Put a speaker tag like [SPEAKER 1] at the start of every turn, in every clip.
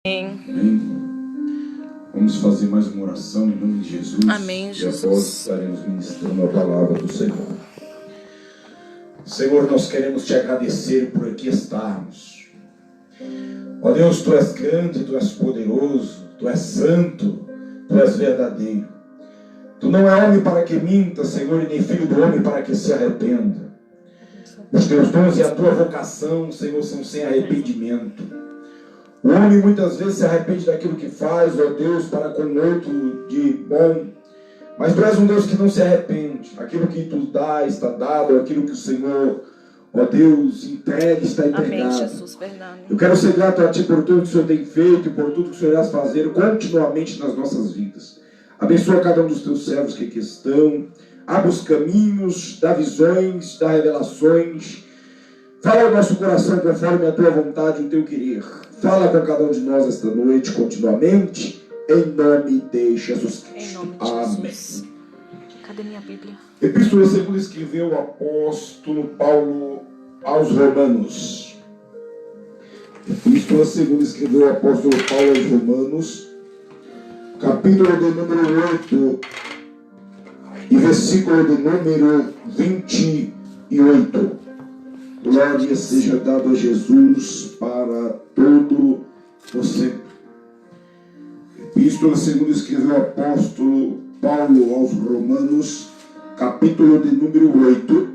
[SPEAKER 1] Amém. Vamos fazer mais uma oração em nome de Jesus.
[SPEAKER 2] Amém, Jesus.
[SPEAKER 1] E após estaremos ministrando a palavra do Senhor. Senhor, nós queremos te agradecer por aqui estarmos. Ó Deus, tu és grande, tu és poderoso, tu és santo, tu és verdadeiro. Tu não é homem para que minta, Senhor, e nem filho do homem para que se arrependa. Os teus dons e a tua vocação, Senhor, são sem arrependimento. O homem muitas vezes se arrepende daquilo que faz, ó Deus, para com outro de bom. Mas tu és um Deus que não se arrepende. Aquilo que tu dá está dado, aquilo que o Senhor, ó Deus, entrega está entregado.
[SPEAKER 2] Amém, Jesus, verdade.
[SPEAKER 1] Eu quero ser grato a Ti por tudo que o Senhor tem feito e por tudo que o Senhor irá fazer continuamente nas nossas vidas. Abençoa cada um dos Teus servos que aqui estão. Abra os caminhos, dá visões, dá revelações. Fala ao nosso coração conforme a Tua vontade e o Teu querer. Fala com cada um de nós esta noite continuamente, em nome de Jesus Cristo.
[SPEAKER 2] Em nome de
[SPEAKER 1] Amém.
[SPEAKER 2] Jesus. Cadê minha Bíblia?
[SPEAKER 1] Epístola segundo escreveu o apóstolo Paulo aos Romanos. Epístola segundo escreveu o apóstolo Paulo aos Romanos, capítulo de número 8 e versículo de número 28. Glória seja dada a Jesus para todo o sempre. Epístola segundo escreveu o apóstolo Paulo aos Romanos, capítulo de número 8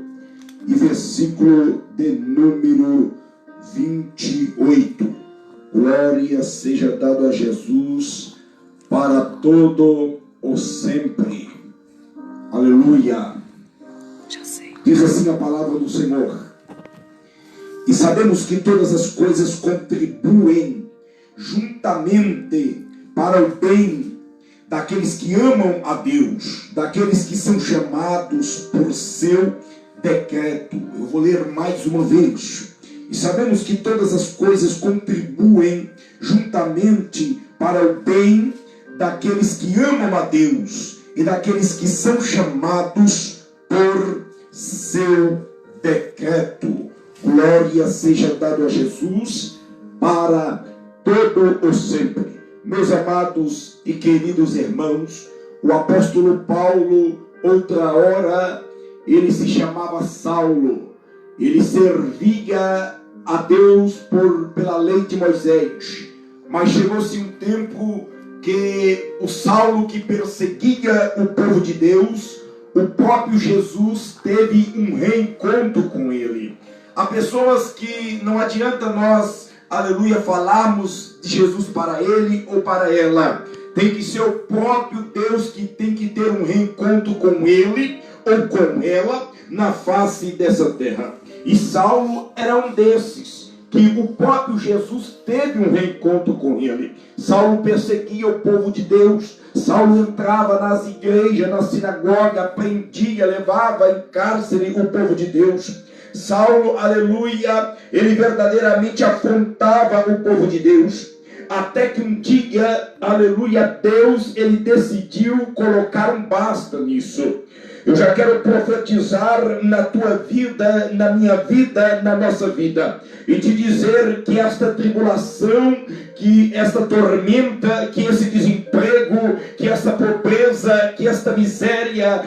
[SPEAKER 1] e versículo de número 28. Glória seja dada a Jesus para todo o sempre. Aleluia.
[SPEAKER 2] Já sei.
[SPEAKER 1] Diz assim a palavra do Senhor. E sabemos que todas as coisas contribuem juntamente para o bem daqueles que amam a Deus, daqueles que são chamados por seu decreto. Eu vou ler mais uma vez. E sabemos que todas as coisas contribuem juntamente para o bem daqueles que amam a Deus e daqueles que são chamados por seu decreto. Glória seja dada a Jesus para todo o sempre. Meus amados e queridos irmãos, o apóstolo Paulo, outra hora, ele se chamava Saulo. Ele servia a Deus pela lei de Moisés. Mas chegou-se um tempo que o Saulo que perseguia o povo de Deus, o próprio Jesus teve um reencontro com ele. Há pessoas que não adianta nós, aleluia, falarmos de Jesus para ele ou para ela. Tem que ser o próprio Deus que tem que ter um reencontro com ele ou com ela na face dessa terra. E Saulo era um desses, que o próprio Jesus teve um reencontro com ele. Saulo perseguia o povo de Deus. Saulo entrava nas igrejas, na sinagoga, prendia, levava em cárcere o povo de Deus. Saulo, aleluia, ele verdadeiramente afrontava o povo de Deus, até que um dia, aleluia, Deus, ele decidiu colocar um basta nisso. Eu já quero profetizar na tua vida, na minha vida, na nossa vida, e te dizer que esta tribulação, que esta tormenta, que esse desemprego, que esta pobreza, que esta miséria,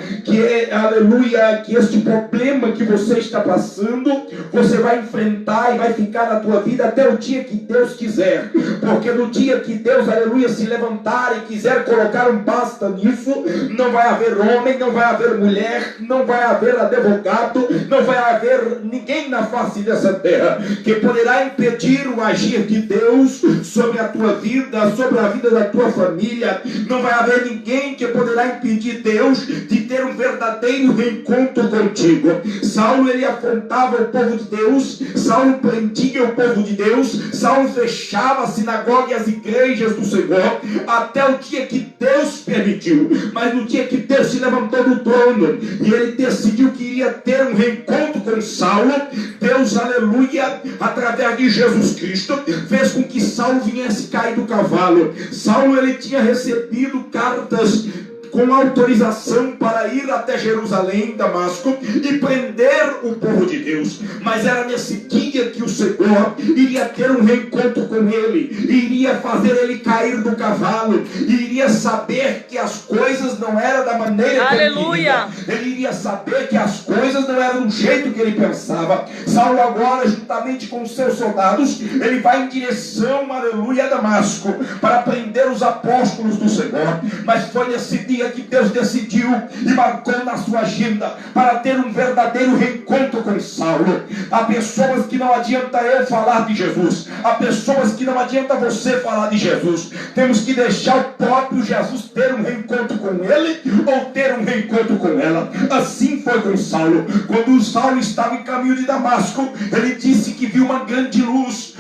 [SPEAKER 1] aleluia, que este problema que você está passando, você vai enfrentar e vai ficar na tua vida até o dia que Deus quiser. Porque no dia que Deus, aleluia, se levantar e quiser colocar um basta nisso, não vai haver homem, não vai haver mulher, não vai haver advogado, não vai haver ninguém na face dessa terra que poderá impedir o agir de Deus sobre a tua vida, sobre a vida da tua família. Não vai haver ninguém que poderá impedir Deus de ter um verdadeiro reencontro contigo. Saulo, ele afrontava o povo de Deus, Saulo prendia o povo de Deus, Saulo fechava a sinagoga e as igrejas do Senhor, até o dia que Deus permitiu. Mas no dia que Deus se levantou do trono e ele decidiu que iria ter um reencontro com Saulo, Deus, aleluia, através de Jesus Cristo, fez com que Saulo viesse cair do cavalo. Saulo, ele tinha recebido cartas com autorização para ir até Jerusalém, Damasco, e prender o povo de Deus. Mas era nesse dia que o Senhor iria ter um reencontro com ele, iria fazer ele cair do cavalo, iria saber que as coisas não eram da maneira que ele queria. Ele iria saber que as coisas não eram do jeito que ele pensava. Saulo agora, juntamente com os seus soldados, ele vai em direção, aleluia, a Damasco, para prender os apóstolos do Senhor. Mas foi nesse dia que Deus decidiu e marcou na sua agenda para ter um verdadeiro reencontro com Saulo. Há pessoas que não adianta eu falar de Jesus, há pessoas que não adianta você falar de Jesus. Temos que deixar o próprio Jesus ter um reencontro com ele ou ter um reencontro com ela. Assim foi com Saulo. Quando Saulo estava em caminho de Damasco, ele disse que viu uma grande luz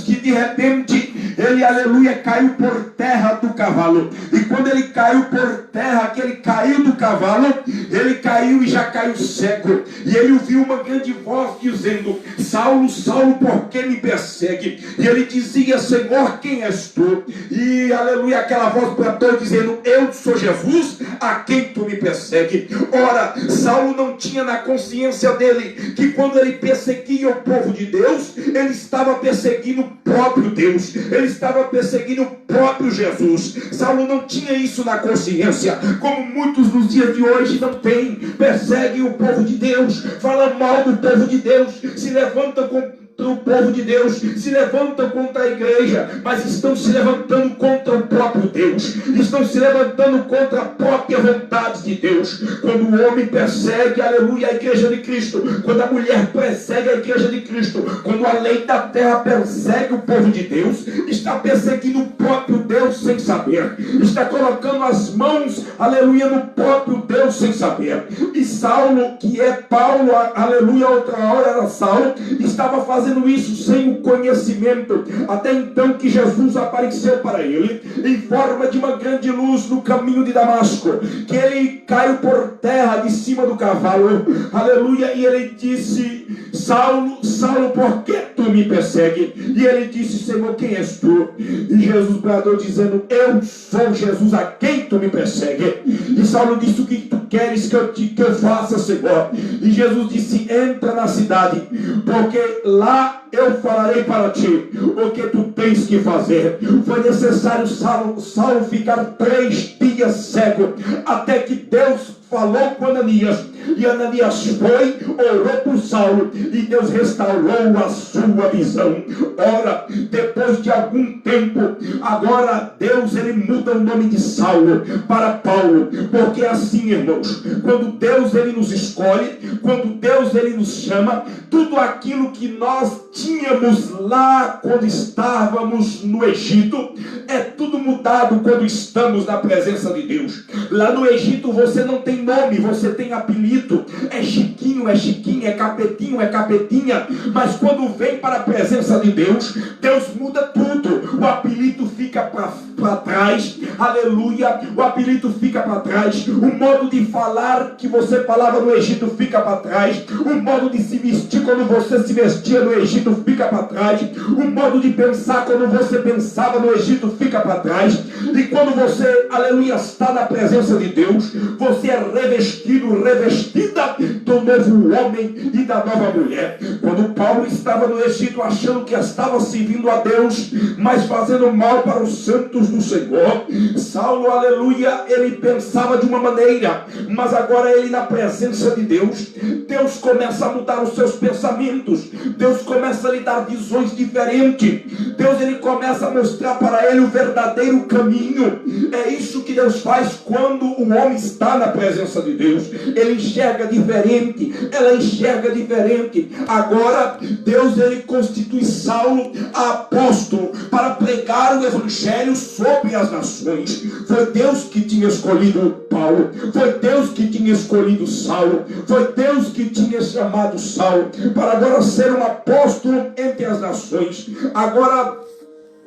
[SPEAKER 1] que de repente ele, aleluia, caiu por terra do cavalo. E quando ele caiu por terra, que ele caiu do cavalo, ele caiu e já caiu cego. E ele ouviu uma grande voz dizendo: Saulo, Saulo, por que me persegue? E ele dizia: Senhor, quem és tu? E, aleluia, aquela voz plantou dizendo: eu sou Jesus, a quem tu me persegue. Ora, Saulo não tinha na consciência dele que quando ele perseguia o povo de Deus, ele estava perseguindo o próprio Deus, ele estava perseguindo o próprio Jesus. Saulo não tinha isso na consciência, como muitos nos dias de hoje não têm. Perseguem o povo de Deus, falam mal do povo de Deus, se levantam contra o povo de Deus, se levantam contra a igreja, mas estão se levantando contra o próprio Deus, estão se levantando contra a própria vontade de Deus. Quando o homem persegue, aleluia, a igreja de Cristo, quando a mulher persegue a igreja de Cristo, quando a lei da terra persegue o povo de Deus, está perseguindo o próprio Deus sem saber, está colocando as mãos, aleluia, no próprio Deus sem saber. E Saulo, que é Paulo, aleluia, outra hora era Saulo, estava fazendo isso sem o conhecimento, até então que Jesus apareceu para ele em forma de uma grande luz no caminho de Damasco, que ele caiu por terra de cima do cavalo, aleluia, e ele disse: Saulo, Saulo, por que tu me persegue? E ele disse: Senhor, quem és tu? E Jesus bradou dizendo: eu sou Jesus, a quem tu me persegue. E Saulo disse: o que tu queres que eu faça, Senhor? E Jesus disse: entra na cidade, porque lá eu falarei para ti o que tu tens que fazer. Foi necessário Saulo ficar 3 dias cego, até que Deus falou com Ananias, e Ananias foi, orou por Saulo, e Deus restaurou a sua visão. Ora, depois de algum tempo, agora Deus, ele muda o nome de Saulo para Paulo, porque assim, irmãos, quando Deus, ele nos escolhe, quando Deus, ele nos chama, tudo aquilo que nós tínhamos lá quando estávamos no Egito, é tudo mudado quando estamos na presença de Deus. Lá no Egito você não tem nome, você tem apelido, é Chiquinho, é Chiquinha, é Capetinho, é Capetinha, mas quando vem para a presença de Deus, Deus muda tudo, o apelido fica para trás, aleluia, o apelido fica para trás, o modo de falar que você falava no Egito fica para trás, o modo de se vestir quando você se vestia no Egito fica para trás, o modo de pensar quando você pensava no Egito fica para trás, e quando você, aleluia, está na presença de Deus, você é revestido, revestida do novo homem e da nova mulher. Quando Paulo estava no Egito achando que estava servindo a Deus, mas fazendo mal para os santos do Senhor, Saulo, aleluia, ele pensava de uma maneira, mas agora ele na presença de Deus, Deus começa a mudar os seus pensamentos, Deus começa a lhe dar visões diferentes, Deus, ele começa a mostrar para ele o verdadeiro caminho. É isso que Deus faz quando o homem está na presença de Deus, ele enxerga diferente, ela enxerga diferente. Agora Deus, ele constitui Saulo apóstolo para pregar o evangelho sobre as nações. Foi Deus que tinha escolhido Paulo, foi Deus que tinha escolhido Saulo, foi Deus que tinha chamado Saulo para agora ser um apóstolo entre as nações. Agora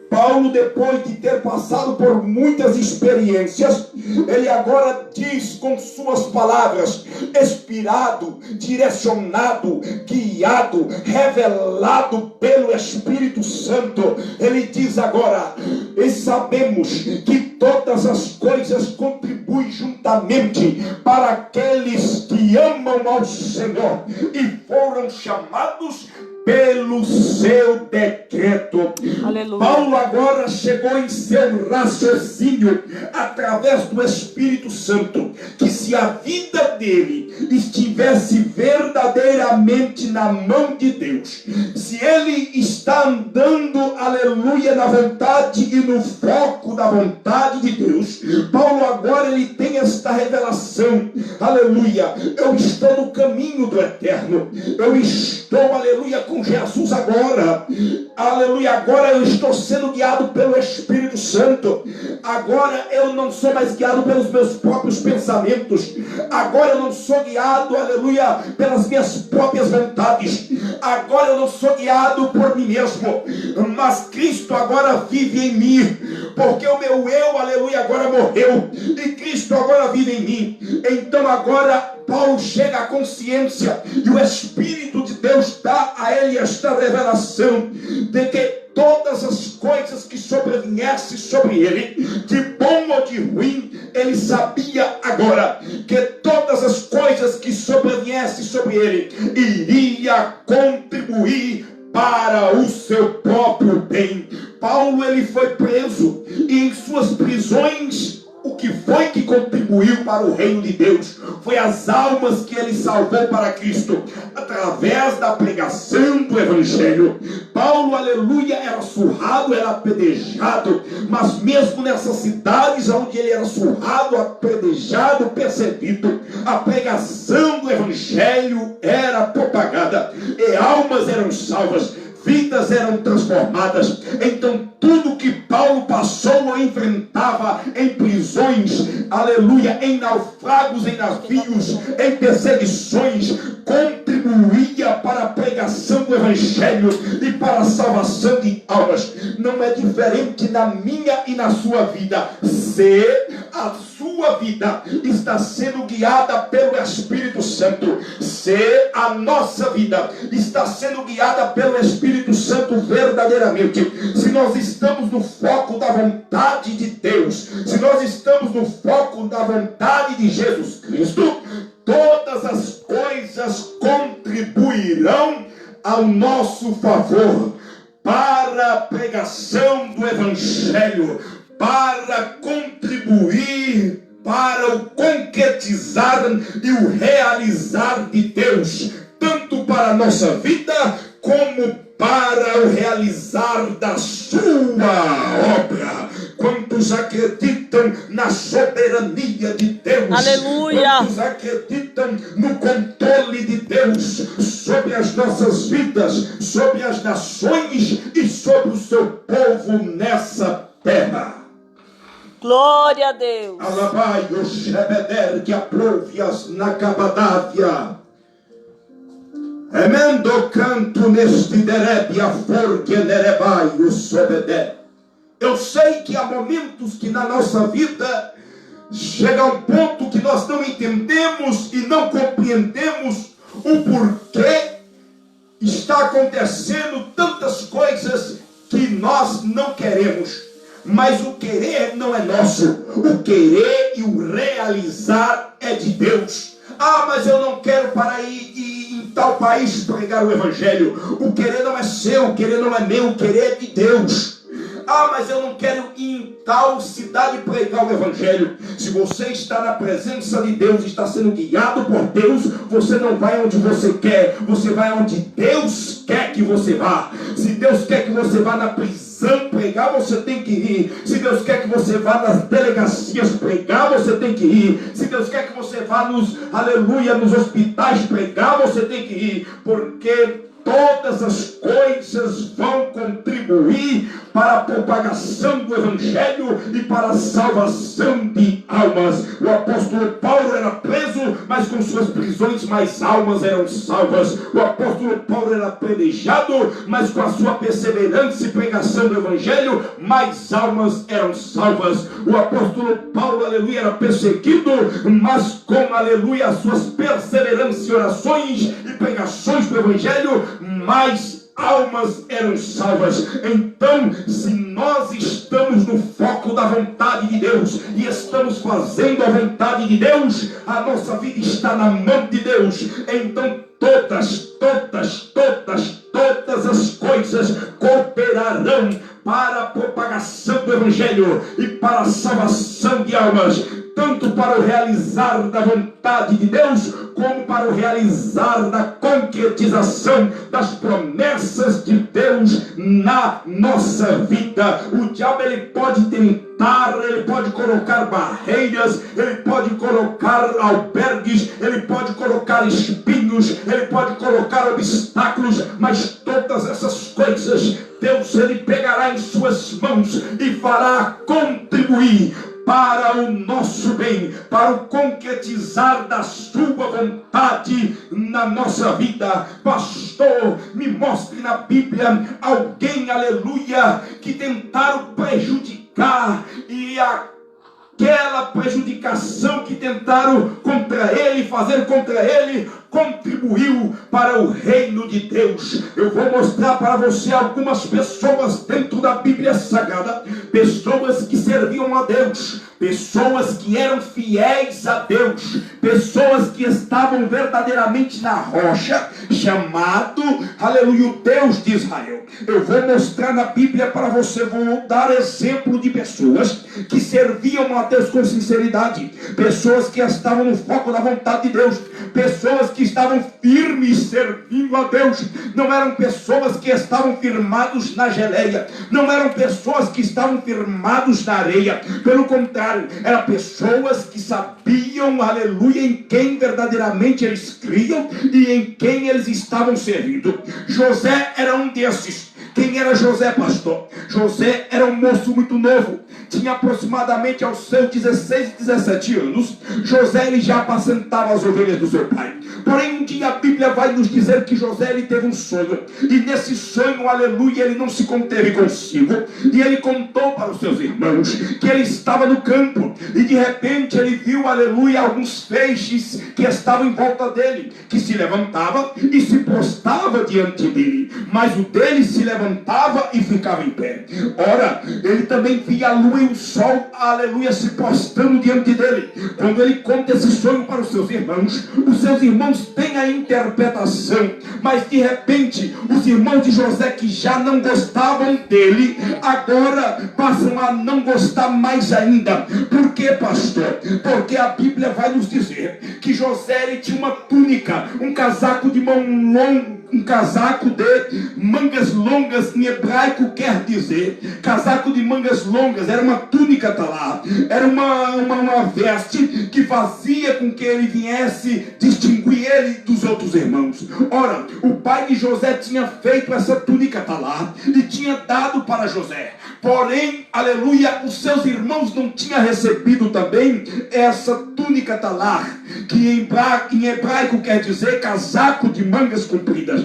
[SPEAKER 1] Paulo, depois de ter passado por muitas experiências, ele agora diz com suas palavras, inspirado, direcionado, guiado, revelado pelo Espírito Santo, ele diz agora: e sabemos que todas as coisas contribuem juntamente para aqueles que amam ao Senhor e foram chamados pelo seu decreto.
[SPEAKER 2] Aleluia.
[SPEAKER 1] Paulo agora chegou em seu raciocínio através do Espírito Santo, que se a vida dele estivesse verdadeiramente na mão de Deus, se ele está andando, aleluia, na vontade e no foco da vontade de Deus, Paulo agora ele tem esta revelação, aleluia, eu estou no caminho do eterno, eu estou, aleluia, com Jesus agora, aleluia, agora eu estou sendo guiado pelo Espírito Santo, agora eu não sou mais guiado pelos meus próprios pensamentos, agora eu não sou guiado, aleluia, pelas minhas próprias vontades, agora eu não sou guiado por mim mesmo, mas Cristo agora vive em mim, porque o meu eu, aleluia, agora morreu, e Cristo agora vive em mim. Então agora Paulo chega à consciência, e o Espírito de Deus dá a ele esta revelação, de que todas as coisas que sobreviessem sobre ele, de bom ou de ruim, ele sabia agora, que todas as coisas que sobreviessem sobre ele, iria contribuir para o seu próprio bem. Paulo ele foi preso, e em suas prisões, o que foi que contribuiu para o reino de Deus? Foi as almas que ele salvou para Cristo, através da pregação do Evangelho. Paulo, aleluia, era surrado, era apedrejado, mas mesmo nessas cidades onde ele era surrado, apedrejado, perseguido, a pregação do Evangelho era propagada, e almas eram salvas, vidas eram transformadas. Então tudo que Paulo passou ou enfrentava em prisões, aleluia, em naufragos, em navios, em perseguições, contribuía para a pregação do Evangelho e para a salvação de almas. Não é diferente na minha e na sua vida. Se a sua vida está sendo guiada pelo Espírito Santo, se a nossa vida está sendo guiada pelo Espírito Santo verdadeiramente, se nós estamos no foco da vontade de Deus, se nós estamos no foco da vontade de Jesus Cristo, todas as coisas contribuirão ao nosso favor para a pregação do Evangelho, para contribuir para o concretizar e o realizar de Deus, tanto para a nossa vida como para o realizar da sua obra. Quantos acreditam na soberania de Deus?
[SPEAKER 2] Aleluia!
[SPEAKER 1] Quantos acreditam no controle de Deus sobre as nossas vidas, sobre as nações e sobre o seu povo nessa terra?
[SPEAKER 2] Glória a Deus!
[SPEAKER 1] Alabai o Shebeder que aprouve-as na Cabadávia. Emendo canto neste derebia forque nerebai o sobedé. Eu sei que há momentos que na nossa vida chega a um ponto que nós não entendemos e não compreendemos o porquê está acontecendo tantas coisas que nós não queremos. Mas o querer não é nosso. O querer e o realizar é de Deus. Ah, mas eu não quero para ir em tal país pregar o Evangelho. O querer não é seu, o querer não é meu, o querer é de Deus. Ah, mas eu não quero ir em tal cidade pregar o Evangelho. Se você está na presença de Deus, está sendo guiado por Deus, você não vai onde você quer, você vai onde Deus quer que você vá. Se Deus quer que você vá na prisão pregar, você tem que ir. Se Deus quer que você vá nas delegacias pregar, você tem que ir. Se Deus quer que você vá nos, aleluia, nos hospitais pregar, você tem que ir. Porque todas as coisas vão contribuir para a propagação do Evangelho e para a salvação de almas. O apóstolo Paulo era preso, mas com suas prisões mais almas eram salvas. O apóstolo Paulo era apedrejado, mas com a sua perseverança e pregação do Evangelho, mais almas eram salvas. O apóstolo Paulo, aleluia, era perseguido, mas com, aleluia, as suas perseveranças e orações e pregações do Evangelho, mais almas eram salvas. Então, se nós estamos no foco da vontade de Deus e estamos fazendo a vontade de Deus, a nossa vida está na mão de Deus. Então todas as coisas cooperarão para a propagação do Evangelho e para a salvação de almas, tanto para o realizar da vontade de Deus, como para o realizar da concretização das promessas de Deus na nossa vida. O diabo, ele pode tentar, ele pode colocar barreiras, ele pode colocar albergues, ele pode colocar espinhos, ele pode colocar obstáculos, mas todas essas coisas Deus, ele pegará em suas mãos e fará contribuir para o nosso bem, para o concretizar da sua vontade na nossa vida. Pastor, me mostre na Bíblia alguém, aleluia, que tentaram prejudicar e aquela prejudicação que tentaram contra ele, fazer contra ele, contribuiu para o reino de Deus. Eu vou mostrar para você algumas pessoas dentro da Bíblia Sagrada, pessoas que serviam a Deus, pessoas que eram fiéis a Deus, pessoas que estavam verdadeiramente na rocha, chamado, aleluia, o Deus de Israel. Eu vou mostrar na Bíblia para você, vou dar exemplo de pessoas que serviam a Deus com sinceridade, pessoas que estavam no foco da vontade de Deus, pessoas que estavam firmes servindo a Deus. Não eram pessoas que estavam firmados na geleia, não eram pessoas que estavam firmados na areia, pelo contrário, eram pessoas que sabiam, aleluia, em quem verdadeiramente eles criam e em quem eles estavam servindo. José era um desses. Quem era José, pastor? José era um moço muito novo, tinha aproximadamente aos seus 16 e 17 anos. José, ele já apacentava as ovelhas do seu pai. Porém, um dia a Bíblia vai nos dizer que José, ele teve um sonho, e nesse sonho, aleluia, ele não se conteve consigo, e ele contou para os seus irmãos que ele estava no campo, e de repente ele viu, aleluia, alguns feixes que estavam em volta dele, que se levantava e se prostava diante dele, mas o dele se levantava e ficava em pé. Ora, ele também via a lua e o sol, aleluia, se postando diante dele. Quando ele conta esse sonho para os seus irmãos têm a interpretação, mas de repente os irmãos de José, que já não gostavam dele, agora passam a não gostar mais ainda. Por quê, pastor? Porque a Bíblia vai nos dizer que José, ele tinha uma túnica, um casaco de mão longa, um casaco de mangas longas, em hebraico quer dizer casaco de mangas longas, era uma túnica talá, era uma veste que fazia com que ele viesse distinguir ele dos outros irmãos. Ora, o pai de José tinha feito essa túnica talá e tinha dado para José, porém, aleluia, os seus irmãos não tinham recebido também essa túnica talá, que em hebraico quer dizer casaco de mangas compridas.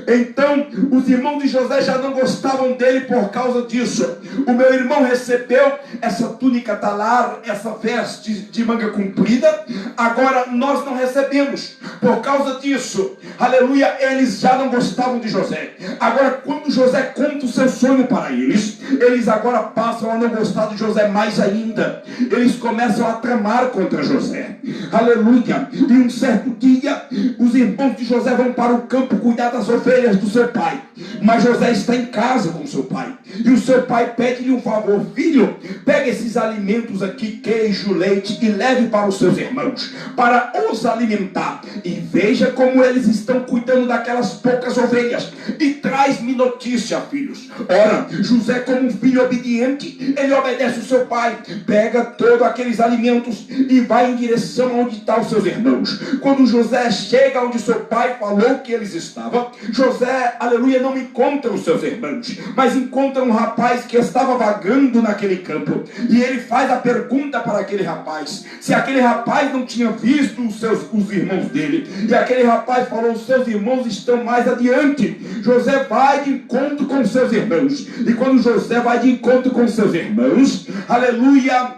[SPEAKER 1] Então os irmãos de José já não gostavam dele por causa disso. O meu irmão recebeu essa túnica talar, essa veste de manga comprida, agora nós não recebemos. Por causa disso, aleluia, eles já não gostavam de José. Agora, quando José conta o seu sonho para eles, eles agora passam a não gostar de José mais ainda. Eles começam a tramar contra José, aleluia. E um certo dia, os irmãos de José vão para o campo cuidar das ovelhas do seu pai, mas José está em casa com seu pai, e o seu pai pede-lhe um favor: filho, pega esses alimentos aqui, queijo, leite, e leve para os seus irmãos, para os alimentar, e veja como eles estão cuidando daquelas poucas ovelhas, e traz-me notícia, filhos. Ora, José, como um filho obediente, ele obedece o seu pai, pega todos aqueles alimentos e vai em direção onde estão os seus irmãos. Quando José chega onde seu pai falou que eles estavam, José, aleluia, não encontra os seus irmãos, mas encontra um rapaz que estava vagando naquele campo, e ele faz a pergunta para aquele rapaz, se aquele rapaz não tinha visto os irmãos dele, e aquele rapaz falou: os seus irmãos estão mais adiante. José vai de encontro com seus irmãos, e quando José vai de encontro com seus irmãos, aleluia,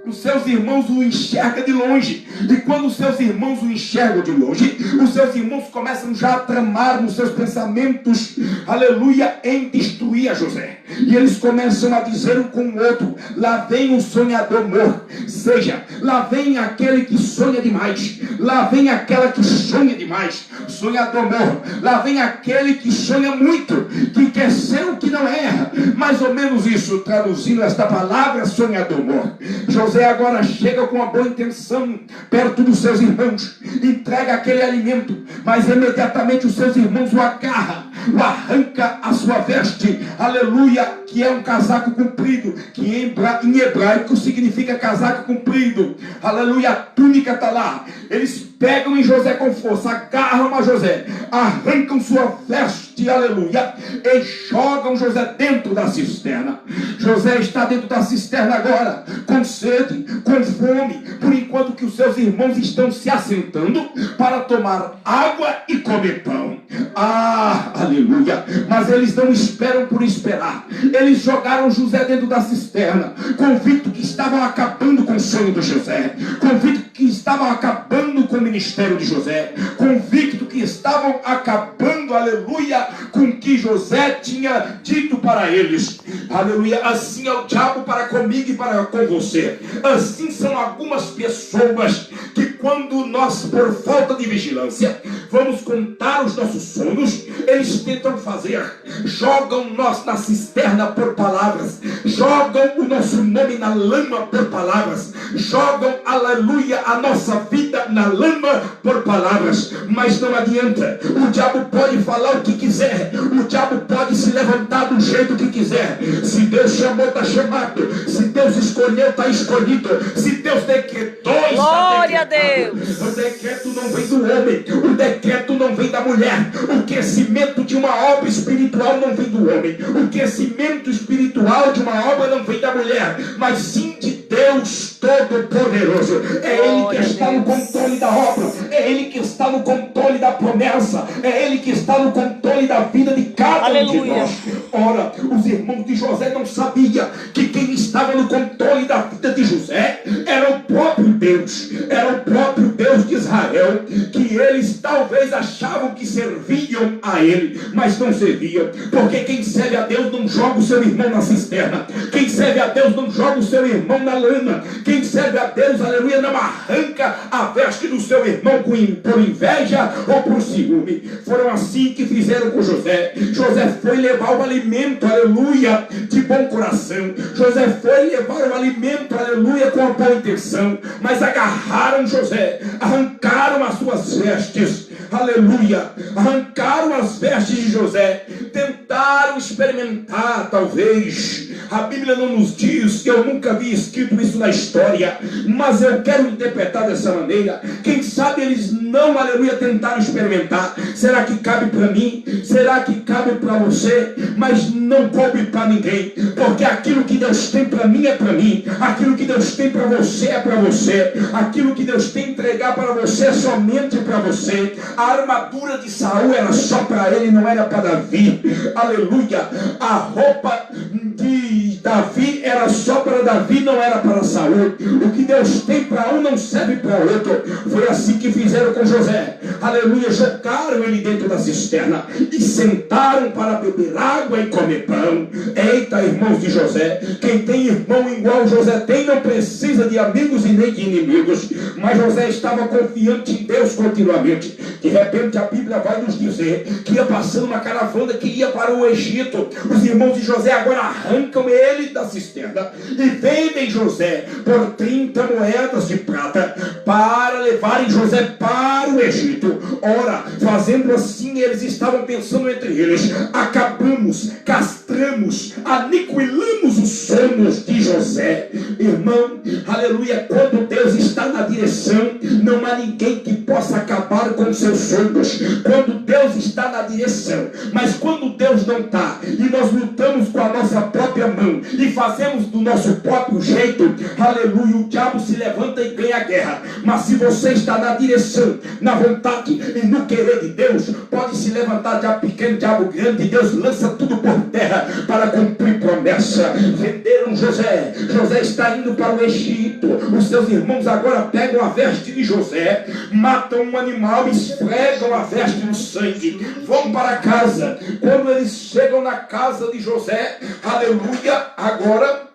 [SPEAKER 1] os seus irmãos o enxergam de longe. E quando os seus irmãos o enxergam de longe, os seus irmãos começam já a tramar nos seus pensamentos, aleluia, em destruir a José. E eles começam a dizer um com o outro: lá vem o sonhador morto. Seja, lá vem aquele que sonha demais, lá vem aquela que sonha demais, sonhador morto. Lá vem aquele que sonha muito, que quer ser o que não é. Mais ou menos isso, traduzindo esta palavra, sonhador morto. José agora chega com uma boa intenção perto dos seus irmãos, entrega aquele alimento, mas imediatamente os seus irmãos o agarram, o arranca a sua veste, aleluia, que é um casaco comprido, que em hebraico significa casaco comprido, aleluia, a túnica está lá. Eles pegam em José com força, agarram a José, arrancam sua veste, aleluia, e jogam José dentro da cisterna. José está dentro da cisterna agora, com sede, com fome, por enquanto que os seus irmãos estão se assentando para tomar água e comer pão. Ah, aleluia! Mas eles não esperam por esperar. Eles jogaram José dentro da cisterna, convicto que estavam acabando com o sonho de José, convicto que estavam acabando com o ministério de José, convicto que estavam acabando, aleluia, com o que José tinha dito para eles. Aleluia, assim é o diabo para comigo e para com você. Assim são algumas pessoas que quando nós, por falta de vigilância, vamos contar os nossos sonhos, eles tentam fazer, jogam nós na cisterna por palavras, jogam o nosso nome na lama por palavras, jogam, aleluia, a nossa vida na lama por palavras. Mas não adianta, o diabo pode falar o que quiser, o diabo pode se levantar do jeito que quiser. Se Deus chamou, está chamado. Se Deus escolheu, está escolhido. Se Deus decretou, está decretado.
[SPEAKER 2] Glória a Deus.
[SPEAKER 1] O decreto não vem do homem, o decreto não vem da mulher. O crescimento de uma obra espiritual não vem do homem, o crescimento espiritual de uma obra não vem da mulher, mas sim de Deus Todo-Poderoso. É Ele que está no controle da obra, é Ele que está no controle da promessa, é Ele que está no controle da vida de cada um de nós. Ora, os irmãos de José não sabiam que quem estava no controle da vida de José era o próprio Deus, era o próprio Deus de Israel, que eles talvez achavam que serviam a Ele, mas não serviam, porque quem serve a Deus não joga o seu irmão na cisterna, quem serve a Deus não joga o seu irmão na lama, quem serve a Deus, aleluia, não arranca a veste do seu irmão por inveja ou por ciúme. Foram assim que fizeram com José. José foi levar o alimento, aleluia, de bom coração. José foi levar o alimento, aleluia, com a boa intenção, mas agarraram José, arrancaram as suas vestes, aleluia, arrancaram as vestes de José, tentaram experimentar, talvez, a Bíblia não nos diz, eu nunca vi escrito isso na história, mas eu quero interpretar dessa maneira. Quem sabe eles não, aleluia, tentaram experimentar. Será que cabe para mim? Será que cabe para você? Mas não coube para ninguém, porque aquilo que Deus tem para mim é para mim, aquilo que Deus tem para você é para você, aquilo que Deus tem entregar para você é somente para você. A armadura de Saul era só para ele, não era para Davi, aleluia. A roupa de Davi era só para Davi, não era para Saul. O que Deus tem para um não serve para outro. Foi assim que fizeram com José, aleluia. Jogaram ele dentro da cisterna e sentaram para beber água e comer pão. Eita, irmãos de José, quem tem irmão igual José tem, não precisa de amigos e nem de inimigos. Mas José estava confiante em Deus continuamente. De repente a Bíblia vai nos dizer que ia passando uma caravana que ia para o Egito. Os irmãos de José agora arrancam ele da cisterna e vendem José por 30 moedas de prata para levarem José para o Egito. Ora, fazendo assim, eles estavam pensando entre eles: acabamos, castramos, aniquilamos os sonhos de José. Irmão, aleluia, quando Deus está na direção, não há ninguém que possa acabar com seus sonhos. Quando Deus está na direção, mas quando Deus não está e nós lutamos com a a nossa própria mão e fazemos do nosso próprio jeito, aleluia, o diabo se levanta e ganha a guerra. Mas se você está na direção, na vontade e no querer de Deus, pode se levantar diabo pequeno, diabo grande, e Deus lança tudo por terra para cumprir promessa. Venderam José, José está indo para o Egito. Os seus irmãos agora pegam a veste de José, matam um animal, esfregam a veste no sangue, vão para casa. Quando eles chegam na casa de José, aleluia, agora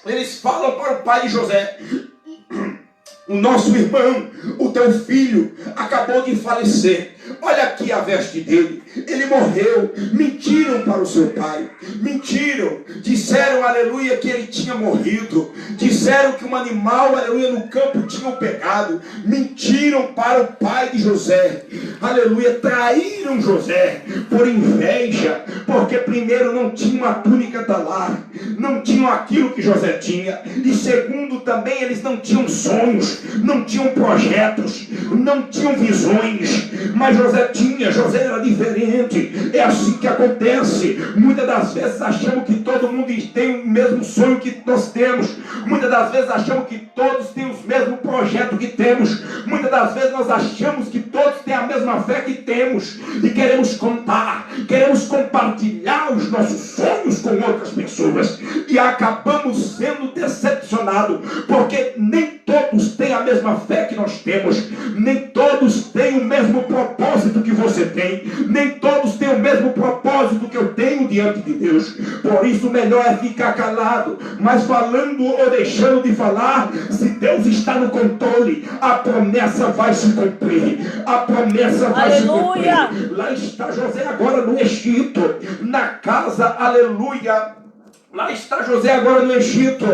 [SPEAKER 1] eles falam para o pai de José: o nosso irmão, o teu filho, acabou de falecer. Olha aqui a veste dele. Ele morreu. Mentiram para o seu pai. Mentiram. Disseram, aleluia, que ele tinha morrido. Disseram que um animal, aleluia, no campo tinha o pegado. Mentiram para o pai de José. Aleluia. Traíram José por inveja. Porque primeiro não tinha uma túnica da lar. Não tinham aquilo que José tinha. E segundo também eles não tinham sonhos. Não tinham projetos. Não tinham visões. Mas José tinha. José era diferente. É assim que acontece. Muitas das vezes achamos que todo mundo tem o mesmo sonho que nós temos. Muitas das vezes achamos que todos têm os mesmos projetos que temos. Muitas das vezes nós achamos que todos têm a mesma fé que temos. E queremos contar, queremos compartilhar os nossos sonhos com outras pessoas. E acabamos sendo decepcionados. Porque nem todos têm a mesma fé que nós temos. Nem todos têm o mesmo propósito que você tem. Nem todos têm o mesmo propósito que eu tenho diante de Deus. Por isso melhor é ficar calado. Mas falando ou deixando de falar, se Deus está no controle, a promessa vai se cumprir. A promessa vai se cumprir. Lá está José agora no Egito, na casa, aleluia. Lá está José agora no Egito,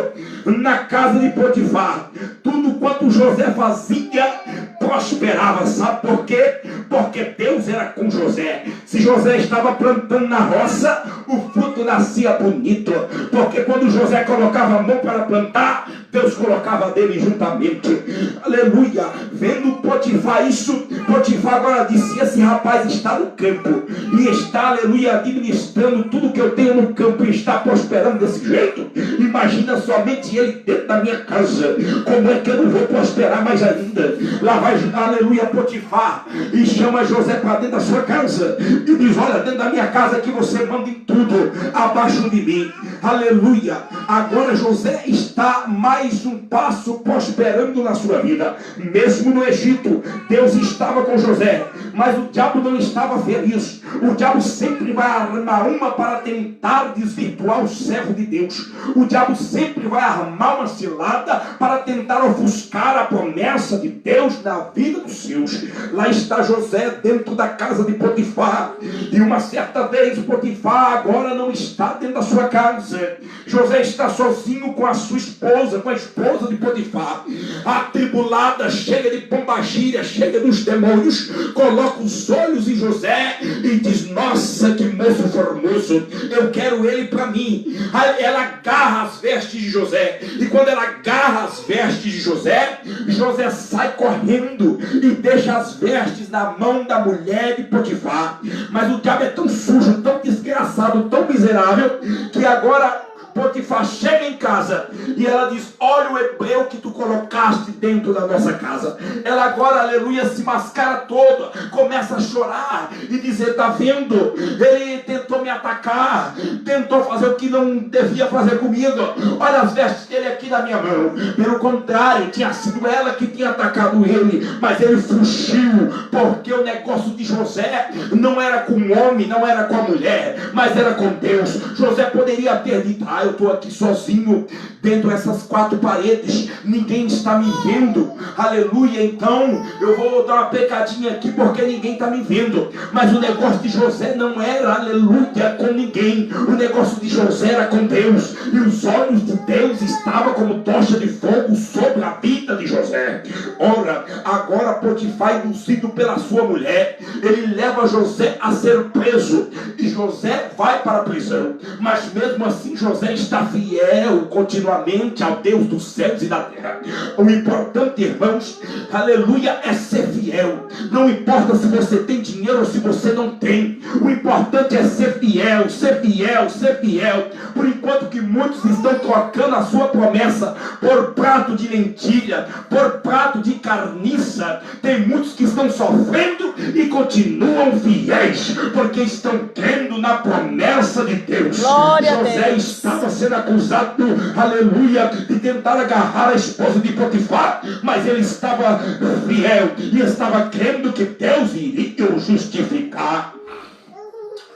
[SPEAKER 1] na casa de Potifar. Tudo quanto José fazia prosperava. Sabe por quê? Porque Deus era com José. Se José estava plantando na roça, o fruto nascia bonito. Porque quando José colocava a mão para plantar, Deus colocava dele juntamente. Aleluia. Vendo Potifar isso, Potifar agora disse: esse rapaz está no campo e está, aleluia, administrando tudo que eu tenho no campo e está prosperando desse jeito. Imagina somente ele dentro da minha casa. Como é que eu não vou prosperar mais ainda? Lá vai, aleluia, Potifar e chama José para dentro da sua casa e diz: olha, dentro da minha casa que você manda em tudo, abaixo de mim. Aleluia. Agora José está mais um passo prosperando na sua vida. Mesmo no Egito, Deus estava com José, mas o diabo não estava feliz. O diabo sempre vai armar uma para tentar desvirtuar o servo de Deus. O diabo sempre vai armar uma cilada para tentar ofuscar a promessa de Deus na vida dos seus. Lá está José dentro da casa de Potifar. E uma certa vez Potifar agora não está dentro da sua casa. José está sozinho com a sua esposa, com a esposa de Potifar. Atribulada, cheia de pombagira, cheia dos demônios, coloca os olhos em José e diz: nossa, que moço formoso, eu quero ele para mim. Aí ela agarra as vestes de José, e quando ela agarra as vestes de José, José sai correndo e deixa as vestes na mão da mulher de Potifar. Mas o diabo é tão sujo, tão desgraçado, tão miserável, que agora Potifar chega em casa e ela diz: olha o hebreu que tu colocaste dentro da nossa casa. Ela agora, aleluia, se mascara toda, começa a chorar e dizer: tá vendo? Ele tentou me atacar, tentou fazer o que não devia fazer comigo. Olha as vestes dele aqui na minha mão. Pelo contrário, tinha sido ela que tinha atacado ele, mas ele fugiu, porque o negócio de José não era com o homem, não era com a mulher, mas era com Deus. José poderia ter dito: eu estou aqui sozinho dentro dessas quatro paredes, ninguém está me vendo, aleluia, então eu vou dar uma pecadinha aqui porque ninguém está me vendo. Mas o negócio de José não era, aleluia, com ninguém. O negócio de José era com Deus, e os olhos de Deus estavam como tocha de fogo sobre a vida de José. Ora, agora Potifar, induzido pela sua mulher, ele leva José a ser preso, e José vai para a prisão, mas mesmo assim José está fiel continuamente ao Deus dos céus e da terra. O importante, irmãos, aleluia, é ser fiel. Não importa se você tem dinheiro ou se você não tem, o importante é ser fiel, ser fiel, ser fiel. Por enquanto que muitos estão trocando a sua promessa por prato de lentilha, por prato de carniça, tem muitos que estão sofrendo e continuam fiéis, porque estão crendo na promessa de Deus.
[SPEAKER 2] Glória a
[SPEAKER 1] José
[SPEAKER 2] Deus.
[SPEAKER 1] estava sendo acusado, aleluia, de tentar agarrar a esposa de Potifar, mas ele estava fiel e estava crendo que Deus iria o justificar.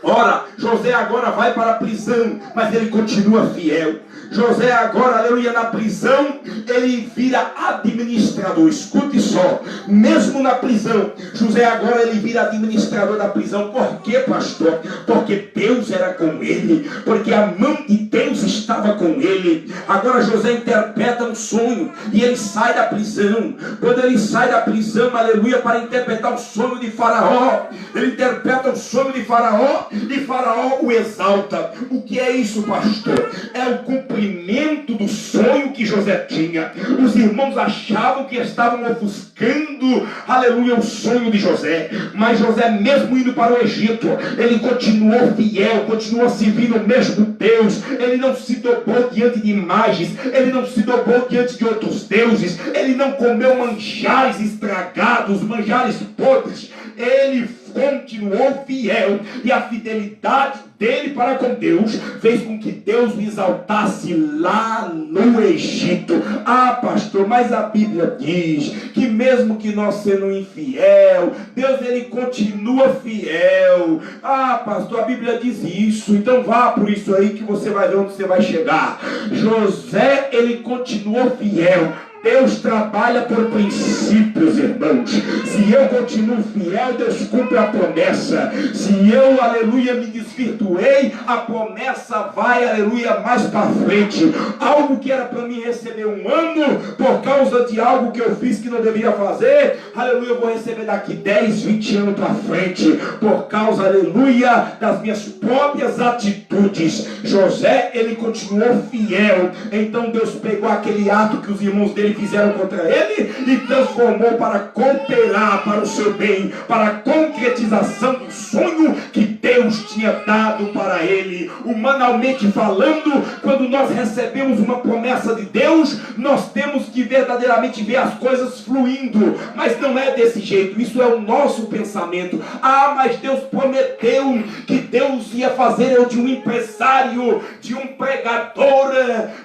[SPEAKER 1] Ora, José agora vai para a prisão, mas ele continua fiel. José agora, aleluia, na prisão, ele vira administrador. Escute só, mesmo na prisão, José agora ele vira administrador da prisão. Por quê, pastor? Porque Deus era com ele, porque a mão de Deus estava com ele. Agora José interpreta um sonho e ele sai da prisão. Quando ele sai da prisão, aleluia, para interpretar o sonho de Faraó, ele interpreta o sonho de Faraó e Faraó o exalta. O que é isso, pastor? É o cumprimento do sonho que José tinha. Os irmãos achavam que estavam ofuscando, aleluia, o sonho de José, mas José, mesmo indo para o Egito, ele continuou fiel, continuou servindo o mesmo Deus. Ele não se dobrou diante de imagens, ele não se dobrou diante de outros deuses, ele não comeu manjares estragados, manjares podres. Ele continuou fiel, e a fidelidade dele para com Deus fez com que Deus o exaltasse lá no Egito. Ah, pastor, mas a Bíblia diz que mesmo que nós sendo infiel, Deus ele continua fiel. Ah, pastor, a Bíblia diz isso. Então vá por isso aí que você vai ver onde você vai chegar. José, ele continuou fiel. Deus trabalha por princípios, irmãos. Se eu continuo fiel, Deus cumpre a promessa. Se eu, aleluia, me desvirtuei, a promessa vai, aleluia, mais para frente. Algo que era para mim receber um ano, por causa de algo que eu fiz que não deveria fazer, aleluia, eu vou receber daqui 10, 20 anos para frente, por causa, aleluia, das minhas próprias atitudes. José, ele continuou fiel. Então Deus pegou aquele ato que os irmãos dele fizeram contra ele e transformou para cooperar para o seu bem, para a concretização do sonho que Deus tinha dado para ele. Humanamente falando, quando nós recebemos uma promessa de Deus, nós temos que verdadeiramente ver as coisas fluindo, mas não é desse jeito. Isso é o nosso pensamento. Ah, mas Deus prometeu que Deus ia fazer eu de um empresário, de um pregador,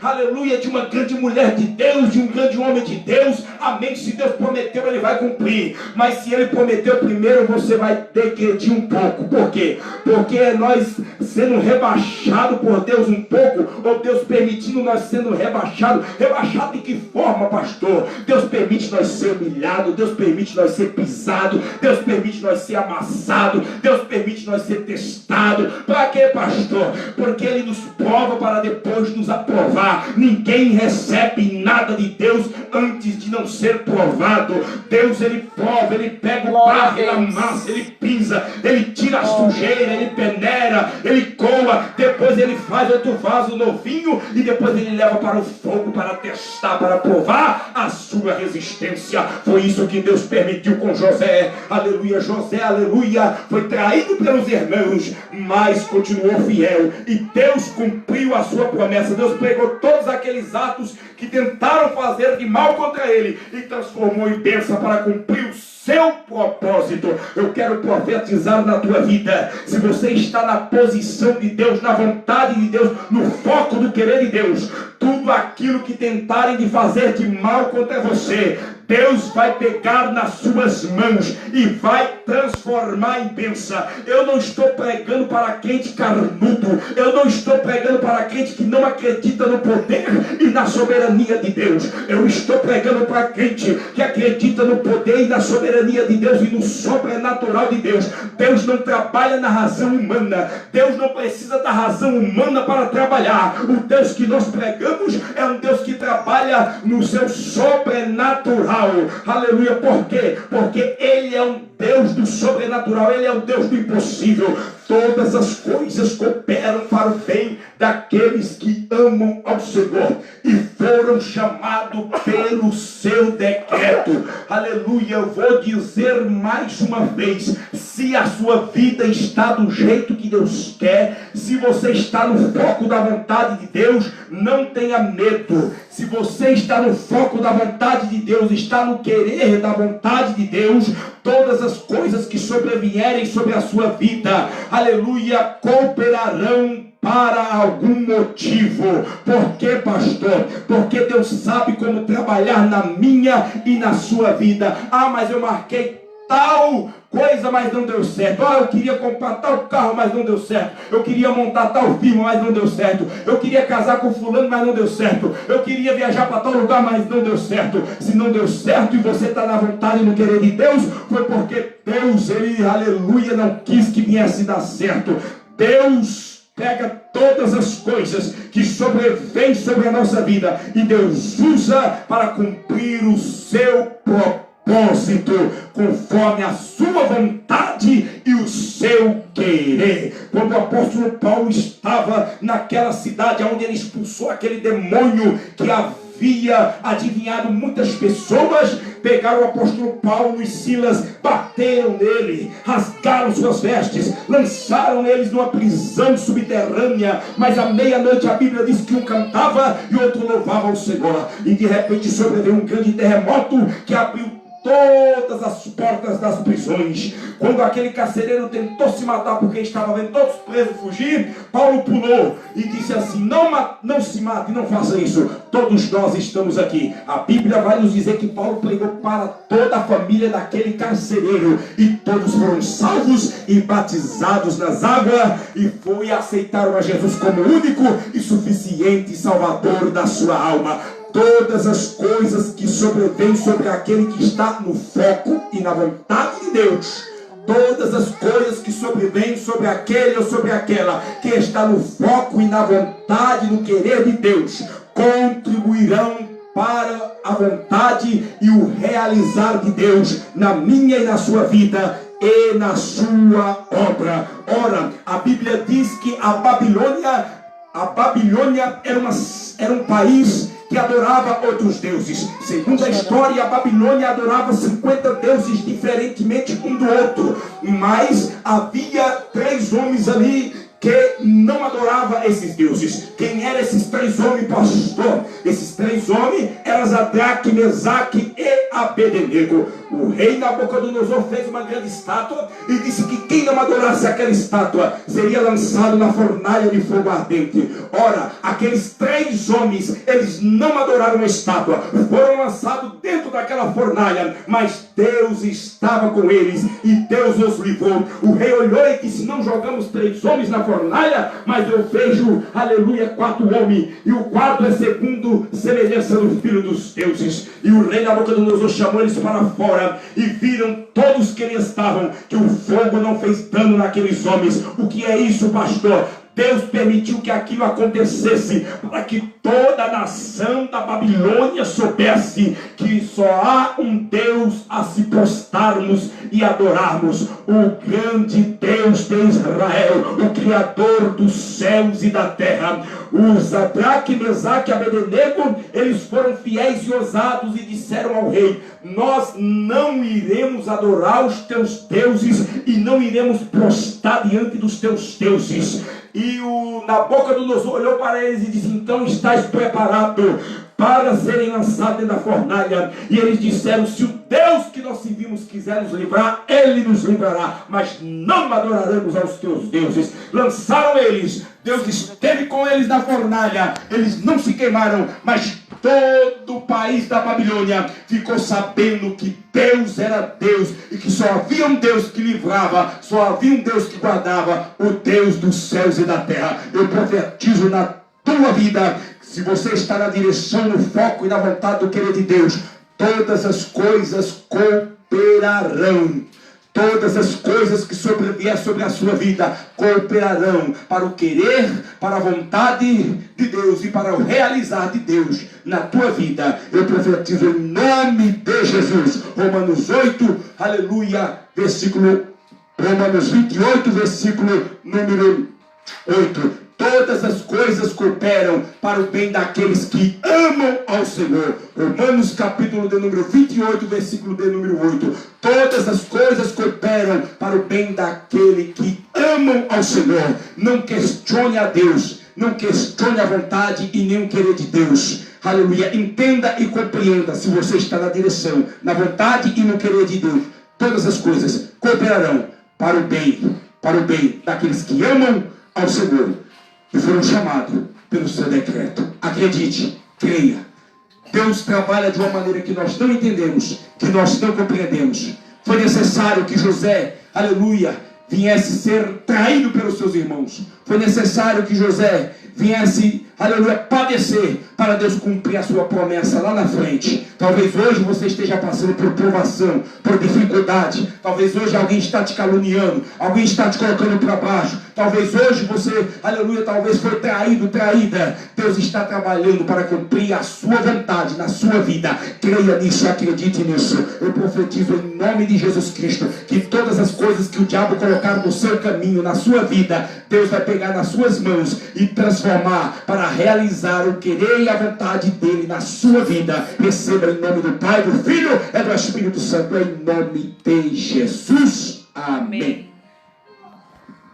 [SPEAKER 1] aleluia, de uma grande mulher de Deus, de um grande homem de Deus. Amém. Se Deus prometeu, ele vai cumprir. Mas se ele prometeu primeiro, você vai degredir um pouco. Por quê? Porque nós sendo rebaixado por Deus um pouco, ou Deus permitindo nós sendo rebaixado. Rebaixado de que forma, pastor? Deus permite nós ser humilhado, Deus permite nós ser pisado, Deus permite nós ser amassado, Deus permite nós ser testado. Para quê, pastor? Porque ele nos prova para depois nos aprovar. Ninguém recebe nada de Deus antes de não ser provado. Deus, ele prova, ele pega o barro, ele amassa, ele pisa, ele tira a sujeira, ele peneira, ele coa, depois ele faz outro vaso novinho e depois ele leva para o fogo para testar, para provar a sua resistência. Foi isso que Deus permitiu com José. Aleluia. José, aleluia, foi traído pelos irmãos, mas continuou fiel e Deus cumpriu a sua promessa. Deus pegou todos aqueles atos que tentaram fazer de mal contra ele e transformou em bênção para cumprir o seu propósito. Eu quero profetizar na tua vida. Se você está na posição de Deus, na vontade de Deus, no foco do querer de Deus, tudo aquilo que tentarem de fazer de mal contra você, Deus vai pegar nas suas mãos e vai transformar em bênção. Eu não estou pregando para crente carnudo, eu não estou pregando para crente que não acredita no poder e na soberania de Deus. Eu estou pregando para crente que acredita no poder e na soberania de Deus e no sobrenatural de Deus. Deus não trabalha na razão humana, Deus não precisa da razão humana para trabalhar. O Deus que nós pregamos é um Deus que trabalha no seu sobrenatural. sobrenatural. Aleluia, por quê? Porque Ele é um Deus do sobrenatural, Ele é um Deus do impossível. Todas as coisas cooperam para o bem daqueles que amam ao Senhor e foram chamados pelo seu decreto. Aleluia, eu vou dizer mais uma vez: se a sua vida está do jeito que Deus quer, se você está no foco da vontade de Deus, não tenha medo. Se você está no foco da vontade de Deus, está no querer da vontade de Deus, todas as coisas que sobrevierem sobre a sua vida, aleluia, cooperarão para algum motivo. Por quê, pastor? Porque Deus sabe como trabalhar na minha e na sua vida. Ah, mas eu marquei tal coisa, mas não deu certo. Ah, eu queria comprar tal carro, mas não deu certo. Eu queria montar tal firma, mas não deu certo. Eu queria casar com fulano, mas não deu certo. Eu queria viajar para tal lugar, mas não deu certo. Se não deu certo e você está na vontade e no querer de Deus, foi porque Deus, Ele, aleluia, não quis que viesse dar certo. Deus pega todas as coisas que sobrevêm sobre a nossa vida e Deus usa para cumprir o seu propósito, conforme a sua vontade e o seu querer. Quando o apóstolo Paulo estava naquela cidade onde ele expulsou aquele demônio que havia adivinhado muitas pessoas, pegaram o apóstolo Paulo e Silas, bateram nele, rasgaram suas vestes, lançaram eles numa prisão subterrânea, mas à meia-noite a Bíblia diz que um cantava e outro louvava ao Senhor, e de repente sobreveio um grande terremoto que abriu todas as portas das prisões. Quando aquele carcereiro tentou se matar porque estava vendo todos presos fugir, Paulo pulou e disse assim: não se mate, não faça isso, todos nós estamos aqui. A Bíblia vai nos dizer que Paulo pregou para toda a família daquele carcereiro e todos foram salvos e batizados nas águas e aceitaram a Jesus como único e suficiente Salvador da sua alma. Todas as coisas que sobrevêm sobre aquele que está no foco e na vontade de Deus, todas as coisas que sobrevêm sobre aquele ou sobre aquela que está no foco e na vontade, no querer de Deus, contribuirão para a vontade e o realizar de Deus na minha e na sua vida e na sua obra. Ora, a Bíblia diz que a Babilônia era um país que adorava outros deuses. Segundo a história, a Babilônia adorava 50 deuses diferentemente um do outro. Mas havia 3 homens ali que não adorava esses deuses. Quem eram esses 3 homens, pastor? Esses 3 homens eram Sadraque, Mesaque e Abednego. O rei Nabucodonosor fez uma grande estátua e disse que quem não adorasse aquela estátua seria lançado na fornalha de fogo ardente. Ora, aqueles 3 homens, eles não adoraram a estátua, foram lançados dentro daquela fornalha, mas Deus estava com eles e Deus os livrou. O rei olhou e disse: não jogamos 3 homens na fornalha, mas eu vejo, aleluia, 4 homens, e o 4 é segundo semelhança do filho dos deuses. E o rei Nabucodonosor chamou eles para fora e viram todos que eles estavam que o fogo não fez dano naqueles homens. O que é isso, pastor? Deus permitiu que aquilo acontecesse para que toda a nação da Babilônia soubesse que só há um Deus a se prostrarmos e adorarmos, o grande Deus de Israel, o Criador dos céus e da terra. O Sadraque, Mesaque e Abednego, eles foram fiéis e ousados e disseram ao rei: nós não iremos adorar os teus deuses e não iremos prostrar diante dos teus deuses. E o Nabucodonosor olhou para eles e disse: então estáis preparados para serem lançados dentro da fornalha? E eles disseram: se o Deus que nós servimos quiser nos livrar, Ele nos livrará, mas não adoraremos aos teus deuses. Lançaram eles, Deus esteve com eles na fornalha, eles não se queimaram, mas todo o país da Babilônia ficou sabendo que Deus era Deus e que só havia um Deus que livrava, só havia um Deus que guardava, o Deus dos céus e da terra. Eu profetizo na tua vida, se você está na direção, no foco e na vontade do querer de Deus, todas as coisas cooperarão. todas as coisas que sobrevier sobre a sua vida cooperarão para o querer, para a vontade de Deus e para o realizar de Deus na tua vida. Eu profetizo em nome de Jesus. Romanos 8, aleluia, Romanos 28, versículo número 8. Todas as coisas cooperam para o bem daqueles que amam ao Senhor. Romanos capítulo de número 28, versículo de número 8. Todas as coisas cooperam para o bem daquele que amam ao Senhor. Não questione a Deus, não questione a vontade e nem o querer de Deus. Aleluia. Entenda e compreenda, se você está na direção, na vontade e no querer de Deus, todas as coisas cooperarão para o bem daqueles que amam ao Senhor e foram chamados pelo seu decreto. Acredite, creia. Deus trabalha de uma maneira que nós não entendemos, que nós não compreendemos. Foi necessário que José, aleluia, viesse ser traído pelos seus irmãos. Foi necessário que José viesse, aleluia, padecer para Deus cumprir a sua promessa lá na frente. Talvez hoje você esteja passando por provação, por dificuldade. Talvez hoje alguém está te caluniando, alguém está te colocando para baixo. Talvez hoje você, aleluia, talvez foi traído, traída. Deus está trabalhando para cumprir a sua vontade na sua vida. Creia nisso, acredite nisso. Eu profetizo em nome de Jesus Cristo que todas as coisas que o diabo colocar no seu caminho, na sua vida, Deus vai pegar nas suas mãos e transformar para realizar o querer e a vontade dele na sua vida. Receba em nome do Pai, do Filho e do Espírito Santo, em nome de Jesus. Amém.